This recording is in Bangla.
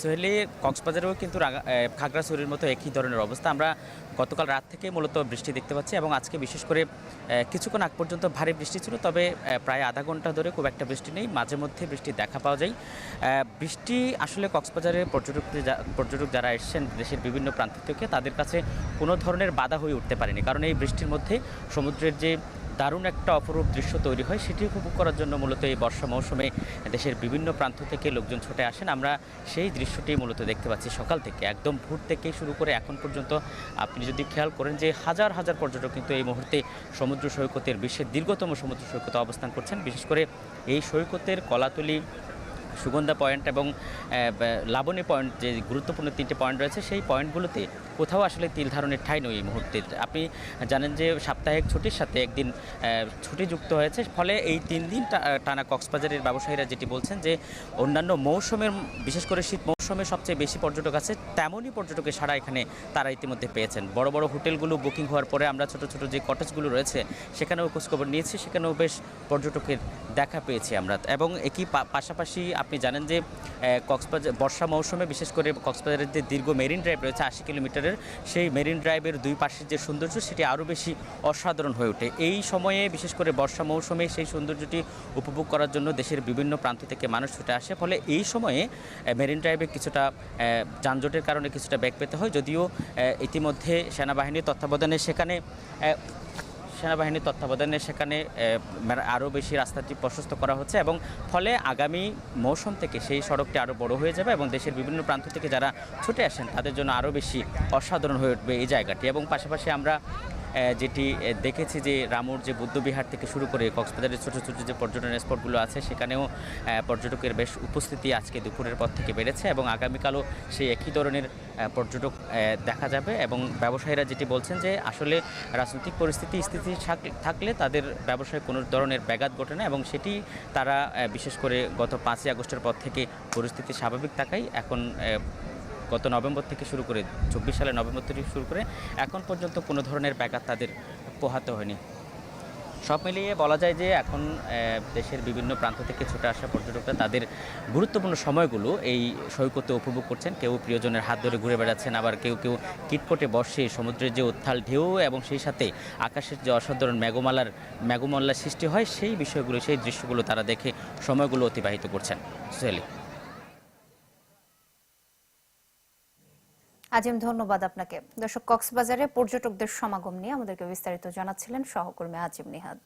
সোহেলি, কক্সবাজারেও কিন্তু খাগড়াছড়ির মতো একই ধরনের অবস্থা। আমরা গতকাল রাত থেকে মূলত বৃষ্টি দেখতে পাচ্ছি এবং আজকে বিশেষ করে কিছুক্ষণ আগ পর্যন্ত ভারী বৃষ্টি ছিল, তবে প্রায় আধা ঘন্টা ধরে খুব একটা বৃষ্টি নেই, মাঝে মধ্যে বৃষ্টি দেখা পাওয়া যায়। বৃষ্টি আসলে কক্সবাজারে পর্যটক যারা এসেছেন দেশের বিভিন্ন প্রান্ত থেকে, তাদের কাছে কোনো ধরনের বাধা হয়ে উঠতে পারেনি, কারণ এই বৃষ্টির মধ্যে সমুদ্রের যে দারুণ একটা অপরূপ দৃশ্য তৈরি হয় সেটি উপভোগ করার জন্য মূলত এই বর্ষা মৌসুমে দেশের বিভিন্ন প্রান্ত থেকে লোকজন ছুটে আসেন। আমরা সেই দৃশ্যটি মূলত দেখতে পাচ্ছি সকাল থেকে, একদম ভোর থেকেই শুরু করে এখন পর্যন্ত। আপনি যদি খেয়াল করেন যে হাজার হাজার পর্যটক কিন্তু এই মুহূর্তে সমুদ্র সৈকতের বিশ্বের দীর্ঘতম সমুদ্র সৈকতে অবস্থান করছেন। বিশেষ করে এই সৈকতের কলাতলি, সুগন্ধা পয়েন্ট এবং লাবণী পয়েন্ট, যে গুরুত্বপূর্ণ তিনটে পয়েন্ট রয়েছে, সেই পয়েন্টগুলোতে কোথাও আসলে তিল ধারণের ঠাঁই নয় এই মুহূর্তে। আপনি জানেন যে সাপ্তাহিক ছুটির সাথে একদিন ছুটি যুক্ত হয়েছে, ফলে এই 3 দিন টানা কক্সবাজারের ব্যবসায়ীরা যেটি বলছেন যে অন্যান্য মৌসুমের, বিশেষ করে শীত মৌসুমে সবচেয়ে বেশি পর্যটক আছে, তেমনই পর্যটকের সাড়া এখানে তারা ইতিমধ্যে পেয়েছেন। বড় বড় হোটেলগুলো বুকিং হওয়ার পরে আমরা ছোট ছোট যে কটেজগুলো রয়েছে সেখানেও খোঁজখবর নিয়েছি, সেখানেও বেশ পর্যটকের দেখা পেয়েছি আমরা। এবং একই পাশাপাশি আপনি জানেন যে কক্সবাজার বর্ষা মৌসুমে বিশেষ করে কক্সবাজারের যে দীর্ঘ মেরিন ড্রাইভ রয়েছে 80 কিলোমিটারের, সেই মেরিন ড্রাইভের দুই পাশের যে সৌন্দর্য সেটি আরও বেশি অসাধারণ হয়ে ওঠে। এই সময়ে বিশেষ করে বর্ষা মৌসুমে সেই সৌন্দর্যটি উপভোগ করার জন্য দেশের বিভিন্ন প্রান্ত থেকে মানুষ ছুটে আসে, ফলে এই সময়ে মেরিন ড্রাইভে কিছুটা যানজটের কারণে কিছুটা ব্যাক পেতে হয়। যদিও ইতিমধ্যে সেনাবাহিনীর তত্ত্বাবধানে সেখানে আরও বেশি রাস্তাটি প্রশস্ত করা হচ্ছে, এবং ফলে আগামী মৌসুম থেকে সেই সড়কটি আরও বড় হয়ে যাবে এবং দেশের বিভিন্ন প্রান্ত থেকে যারা ছুটে আসেন তাদের জন্য আরও বেশি অসাধারণ হয়ে উঠবে এই জায়গাটি। এবং পাশাপাশি আমরা যেটি দেখেছি যে রামুর যে বুদ্ধবিহার থেকে শুরু করে কক্সবাজারের ছোটো ছোটো যে পর্যটন স্পটগুলো আছে সেখানেও পর্যটকের বেশ উপস্থিতি আজকে দুপুরের পর থেকে বেড়েছে, এবং আগামীকালও সেই একই ধরনের পর্যটক দেখা যাবে। এবং ব্যবসায়ীরা যেটি বলছেন যে আসলে রাজনৈতিক পরিস্থিতি স্থিতিশীল থাকলে তাদের ব্যবসায় কোনো ধরনের ব্যাঘাত ঘটে না, এবং সেটি তারা বিশেষ করে গত 5ই আগস্টের পর থেকে পরিস্থিতি স্বাভাবিক থাকায় এখন গত নভেম্বর থেকে শুরু করে 24 সালের নভেম্বর থেকে শুরু করে এখন পর্যন্ত কোনো ধরনের ব্যাঘাত তাদের পোহাতে হয়নি। সব মিলিয়ে বলা যায় যে এখন দেশের বিভিন্ন প্রান্ত থেকে ছুটে আসা পর্যটকরা তাদের গুরুত্বপূর্ণ সময়গুলো এই সৈকতে উপভোগ করছেন। কেউ প্রিয়জনের হাত ধরে ঘুরে বেড়াচ্ছেন, আবার কেউ কিটপটে বসে সমুদ্রের যে উত্থাল ঢেউ এবং সেই সাথে আকাশের যে অসাধারণ মেঘমাল্লার সৃষ্টি হয় সেই বিষয়গুলো, সেই দৃশ্যগুলো তারা দেখে সময়গুলো অতিবাহিত করছেন। সোহেলি। আজিম, ধন্যবাদ আপনাকে। দর্শক, কক্সবাজারে পর্যটকদের সমাগম নিয়ে আমাদেরকে বিস্তারিত জানাচ্ছিলেন সহকর্মী আজিম নিহাদ।